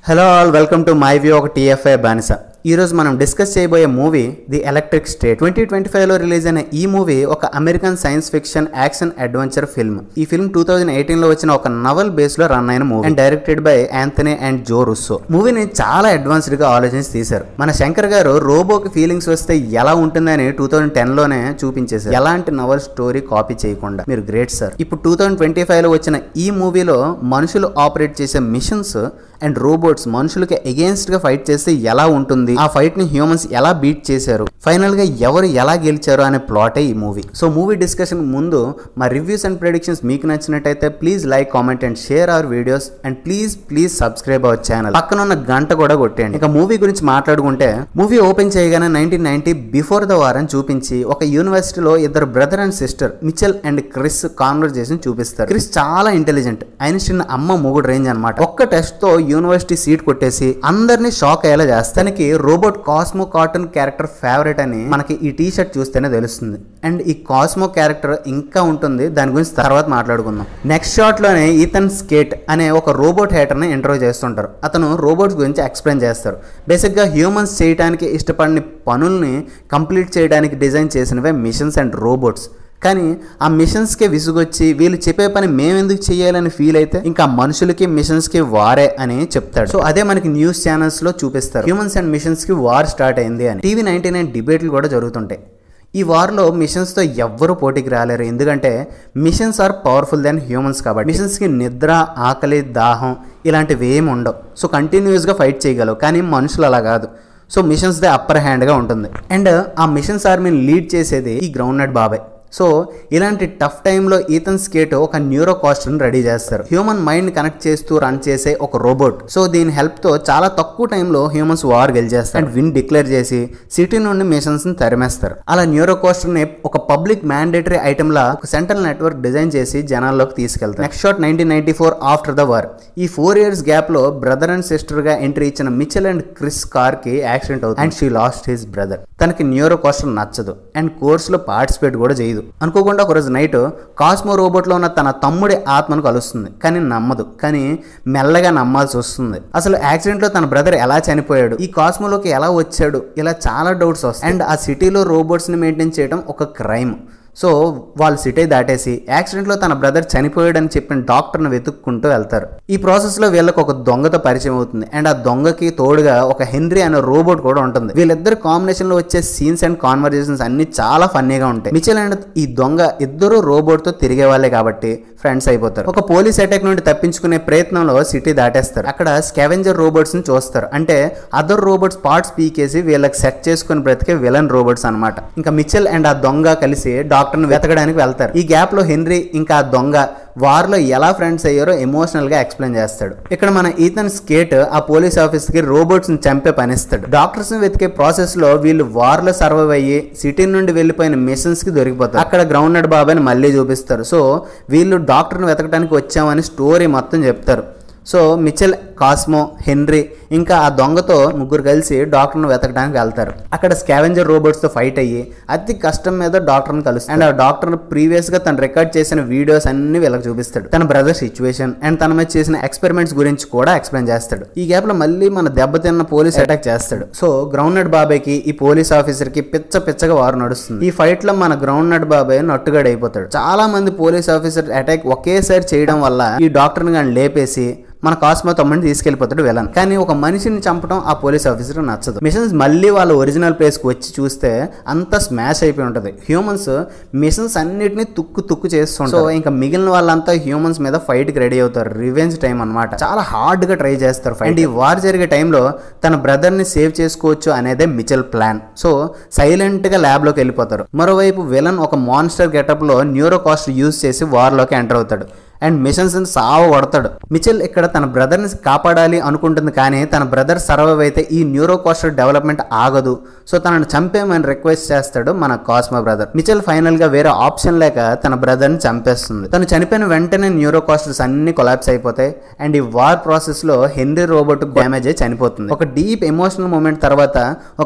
Hello all, welcome to my view ఒక TFI బానిస. ఈరోజు మనం డిస్కస్ చేయబోయే మూవీ ది ఎలక్ట్రిక్ స్టేట్. 2025లో రిలీజ్ అయిన ఈ మూవీ ఒక American science fiction action adventure film. ఈ ఫిల్మ్ 2018లో వచ్చిన ఒక నవల్ బేస్ లో రన్ అయిన movie and directed by Anthony and Joe Russo. మూవీని చాలా అడ్వాన్స్డ్ గా ఆలోచించి తీశారు. మన శంకర్ గారు రోబోకి ఫీలింగ్స్ వస్తే ఎలా ఉంటుందని 2010లోనే చూపించేశారు. ఎలాంటి నవల్ స్టోరీ కాపీ చేయకుండా. మీరు గ్రేట్ సార్. ఇప్పుడు 2025లో వచ్చిన ఈ మూవీలో మనుషులు ఆపరేట్ చేసే మిషన్స్ అండ్ రోబోట్స్ మనుషులకి అగేన్స్ట్ గా ఫైట్ చేస్తే ఎలా ఉంటుంది, ఆ ఫైట్ ని హ్యూమన్స్ ఎలా బీట్ చేశారు, ఫైనల్ గా ఎవరు ఎలా గెలిచారు అనే ప్లాటే ఈ మూవీ. సో మూవీ డిస్కషన్ ముందు మా రివ్యూస్ అండ్ ప్రెడిక్షన్స్ మీకు నచ్చినట్టయితే please like, comment and share our videos and please subscribe our channel. పక్కన ఉన్న గంట కూడా కొట్టండి. ఇక మూవీ గురించి మాట్లాడుకుంటే, మూవీ ఓపెన్ చేయగానే 1990 బిఫోర్ ద వార్ అని చూపించి ఒక యూనివర్సిటీలో ఇద్దరు brother and sister Mitchell and Chris conversation చూపిస్తారు. క్రిస్ చాలా ఇంటెలిజెంట్, ఐన్స్టీన్ అమ్మ మొగుడు రేంజ్ అనమాట. ఒక్క టెస్ట్ తో యూనివర్సిటీ సీట్ కొట్టేసి అందరినీ షాక్ అయ్యేలా చేస్తానికి robot cosmo cartoon character favourite అని మనకి ఈ టీ షర్ట్ చూస్తేనే తెలుస్తుంది. అండ్ ఈ కాస్మో క్యారెక్టర్ ఇంకా ఉంటుంది, దాని గురించి తర్వాత మాట్లాడుకుందాం. నెక్స్ట్ షాట్ లోనే ఈథన్ స్కేట్ అనే ఒక రోబోట్ హేటర్ ని ఇంటర్వ్యూ చేస్తుంటారు. అతను రోబోట్స్ గురించి ఎక్స్ప్లెయిన్ చేస్తారు. బేసిక్ గా హ్యూమన్స్ చేయడానికి ఇష్టపడిన పనుల్ని కంప్లీట్ చేయడానికి డిజైన్ చేసినవే మిషన్స్ అండ్ రోబోట్స్. కానీ ఆ మిషన్స్కే విసుగొచ్చి వీళ్ళు చెప్పే పని మేమెందుకు చేయాలని ఫీల్ అయితే ఇంకా మనుషులకి మిషన్స్కి వారే అని చెప్తాడు. సో అదే మనకి న్యూస్ ఛానల్స్ లో చూపిస్తారు, హ్యూమన్స్ అండ్ మిషన్స్కి వార్ స్టార్ట్ అయింది అని. టీవీ 99 డిబేట్లు కూడా జరుగుతుంటాయి. ఈ వార్లో మిషన్స్తో ఎవ్వరూ పోటీకి రాలేరు, ఎందుకంటే machines are powerful than humans కాబట్టి. మిషన్స్కి నిద్ర, ఆకలి, దాహం ఇలాంటివి ఏమి ఉండవు. సో కంటిన్యూస్గా ఫైట్ చేయగలవు. కానీ మనుషులు అలా కాదు. సో మిషన్స్ దే అప్పర్ హ్యాండ్గా ఉంటుంది. అండ్ ఆ మిషన్స్ ఆర్మీని లీడ్ చేసేది ఈ గ్రౌండ్ నట్ బాబాయ్. సో ఇలాంటి టఫ్ టైంలో ఈథన్ స్కేట్ ఒక న్యూరో కాస్ట్ని రెడీ చేస్తారు. హ్యూమన్ మైండ్ కనెక్ట్ చేస్తూ రన్ చేసే ఒక రోబోట్. సో దీని హెల్ప్ తో చాలా తక్కువ టైంలో హ్యూమన్స్ వార్ గెలిచేస్తారు అండ్ విన్ డిక్లేర్ చేసి సిటీ నుండి మిషన్స్ ని తరిమేస్తారు. అలా న్యూరో కాస్ట్ని ఒక పబ్లిక్ మ్యాండేటరీ ఐటమ్ లా ఒక సెంట్రల్ నెట్వర్క్ డిజైన్ చేసి జనాల్లోకి తీసుకెళ్తారు. Next shot 1994 after the war. ఈ 4 years గ్యాప్ లో బ్రదర్ అండ్ సిస్టర్ గా ఎంట్రీ ఇచ్చిన మిచెల్ అండ్ క్రిస్ కార్ కి యాక్సిడెంట్ అవుతుంది and she lost his brother. తనకి న్యూరో కాస్ట్ నచ్చదు అండ్ కోర్స్ లో పార్టిసిపేట్ కూడా చేయదు. అనుకోకుండా ఒకరోజు నైట్ కాస్మో రోబోట్ లో ఉన్న తన తమ్ముడి ఆత్మను కలుస్తుంది. కానీ నమ్మదు, కానీ మెల్లగా నమ్మాల్సి వస్తుంది. అసలు యాక్సిడెంట్ లో తన బ్రదర్ ఎలా చనిపోయాడు, ఈ కాస్మోలోకి ఎలా వచ్చాడు, ఇలా చాలా డౌట్స్ వస్తాయి. అండ్ ఆ సిటీలో రోబోట్స్ ని మెయింటైన్ చేయడం ఒక క్రైమ్. సో వాళ్ళు సిటీ దాటేసి యాక్సిడెంట్లో తన బ్రదర్ చనిపోయాడని చెప్పిన డాక్టర్ని వెతుక్కుంటూ వెళ్తారు. ఈ ప్రాసెస్లో వీళ్ళకి ఒక దొంగతో పరిచయం అవుతుంది. అండ్ ఆ దొంగకి తోడుగా ఒక హెన్రీ అనే రోబోట్ కూడా ఉంటుంది. వీళ్ళిద్దరు కాంబినేషన్లో వచ్చే సీన్స్ అండ్ కాన్వర్జేషన్స్ అన్ని చాలా ఫన్నీగా ఉంటాయి. మిచెల్ అండ్ ఈ దొంగ ఇద్దరు రోబోట్తో తిరిగే వాళ్ళే కాబట్టి ఫ్రెండ్స్ అయిపోతారు. ఒక పోలీస్ అటాక్ నుండి తప్పించుకునే ప్రయత్నంలో సిటీ దాటేస్తారు. అక్కడ స్కావెంజర్ రోబోట్స్ ని చూస్తారు. అంటే అదర్ రోబోట్స్ పార్ట్స్ పీకేసి వీళ్ళకి సెట్ చేసుకుని బ్రతికే విలన్ రోబోట్స్ అనమాట. ఇంకా మిచెల్ అండ్ ఆ దొంగ కలిసి డాక్టర్ని వెతకడానికి వెళ్తారు. ఈ గ్యాప్ లో హెన్రీ ఇంకా ఆ దొంగ వార్లో ఎలా ఫ్రెండ్స్ అయ్యారో ఎమోషనల్ గా ఎక్స్ప్లెయిన్ చేస్తాడు. ఇక్కడ మన ఈథన్ స్కేట్ ఆ పోలీస్ ఆఫీస్ కి రోబోట్స్ ని చంపే పనిస్తాడు. డాక్టర్స్ ని వెతికే ప్రాసెస్ లో వీళ్ళు వార్ లో సర్వైవ్ అయ్యి సిటీ నుండి వెళ్లిపోయిన మిషన్స్ కి దొరికిపోతారు. అక్కడ గ్రౌండ్ నట్ బాబాయ్ని మళ్ళీ చూపిస్తారు. సో వీళ్ళు డాక్టర్ని వెతకడానికి వచ్చామని స్టోరీ మొత్తం చెప్తారు. సో మిచెల్, కాస్మో, హెన్రీ ఇంకా ఆ దొంగతో ముగ్గురు కలిసి డాక్టర్ని వెతకడానికి వెళ్తారు. అక్కడ స్కావెంజర్ రోబోట్స్ తో ఫైట్ అయ్యి అతి కష్టం మీద డాక్టర్ని కలుస్తారు. అండ్ ఆ డాక్టర్ ప్రీవియస్ గా తను రికార్డ్ చేసిన వీడియోస్ అన్ని వీళ్ళకి చూపిస్తాడు. తన బ్రదర్ సిచ్యువేషన్ అండ్ తన మీద చేసిన ఎక్స్పెరిమెంట్స్ గురించి కూడా ఎక్స్ప్లెయిన్ చేస్తాడు. ఈ గ్యాప్ లో మళ్ళీ మన దెబ్బతిన్న పోలీస్ అటాక్ చేస్తాడు. సో గ్రౌండ్ నట్ బాబాయ్కి ఈ పోలీస్ ఆఫీసర్ కి పిచ్చగా వారు నడుస్తుంది. ఈ ఫైట్ లో మన గ్రౌండ్ నట్ బాబాయ్ నట్టుగాడు అయిపోతాడు. చాలా మంది పోలీస్ ఆఫీసర్ అటాక్ ఒకేసారి చేయడం వల్ల ఈ డాక్టర్ని కానీ లేపేసి మన కాస్మో తమ్ముడిని తీసుకెళ్లిపోతాడు విలన్. కానీ ఒక మనిషిని చంపడం ఆ పోలీస్ ఆఫీసర్ నచ్చదు. మిషన్స్ మళ్ళీ వాళ్ళ ఒరిజినల్ ప్లేస్ కి వచ్చి చూస్తే అంతా స్మాష్ అయిపోయి ఉంటది. హ్యూమన్స్ మిషన్స్ అన్నిటిని తుక్కు చేస్తుంటారు. సో ఇంకా మిగిలిన వాళ్ళంతా హ్యూమన్స్ మీద ఫైట్ కి రెడీ అవుతారు. రివెంజ్ టైం అనమాట. చాలా హార్డ్ గా ట్రై చేస్తారు. అండ్ ఈ వార్ జరిగే టైంలో తన బ్రదర్ ని సేవ్ చేసుకోవచ్చు అనేదే మిచెల్ ప్లాన్. సో సైలెంట్ గా ల్యాబ్ లోకి వెళ్ళిపోతారు. మరోవైపు విలన్ ఒక మాన్స్టర్ గెటప్ లో న్యూరో కాస్ట్ యూజ్ చేసి వార్ లోకి ఎంటర్ అవుతాడు అండ్ మిషన్స్ సావ కొడతాడు. మిచెల్ ఇక్కడ తన బ్రదర్ ని కాపాడాలి అనుకుంటుంది, కానీ తన బ్రదర్ సర్వైవ్ అయితే ఈ న్యూరో కాస్టర్ డెవలప్మెంట్ ఆగదు. సో తనను చంపేమని రిక్వెస్ట్ చేస్తాడు మన కాస్మో బ్రదర్. మిచెల్ ఫైనల్ గా వేరే ఆప్షన్ లేక తన బ్రదర్ ని చంపేస్తుంది. తను చనిపోయిన వెంటనే న్యూరో కాస్టర్స్ అన్ని కొలాప్స్ అయిపోతాయి. అండ్ ఈ వార్ ప్రాసెస్ లో హెన్రీ రోబోట్ డ్యామేజ్ అయి చనిపోతుంది. ఒక డీప్ ఎమోషనల్ మూమెంట్ తర్వాత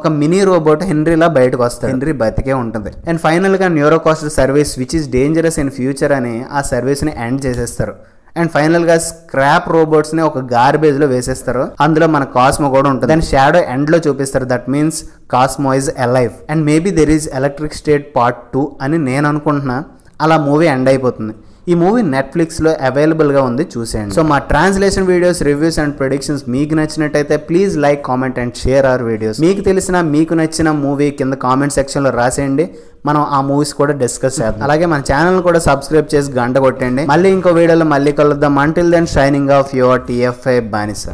ఒక మినీ రోబోట్ హెన్రీలా బయటకు వస్తుంది. హెన్రీ బతికే ఉంటుంది. అండ్ ఫైనల్ గా neuro castor service which is dangerous in future అని ఆ సర్వీస్ ని ఎండ్ చేసేస్తారు. అండ్ ఫైనల్ గా స్క్రాప్ రోబోట్స్ ని ఒక గార్బేజ్ లో వేసేస్తారు. అందులో మన కాస్మో కూడా ఉంటుంది. దాని షాడో ఎండ్ లో చూపిస్తారు. That means cosmo is alive and maybe there is electric state part 2 అని నేను అనుకుంటున్నా. అలా మూవీ ఎండ్ అయిపోతుంది. ఈ మూవీ నెట్ఫ్లిక్స్ లో అవైలబుల్ గా ఉంది, చూసేయండి. సో మా translation videos, reviews and predictions మీకు నచ్చినట్టయితే please like, comment and share our videos. మీకు నచ్చిన మూవీ కింద కామెంట్ సెక్షన్ లో రాసేయండి. మనం ఆ మూవీస్ కూడా డిస్కస్ చేద్దాం. అలాగే మన ఛానల్ కూడా సబ్స్క్రైబ్ చేసి గంట కొట్టండి. మళ్ళీ ఇంకో వీడియోలో మళ్ళీ కలుద్దాం. Until then shining of your TFI బానిస.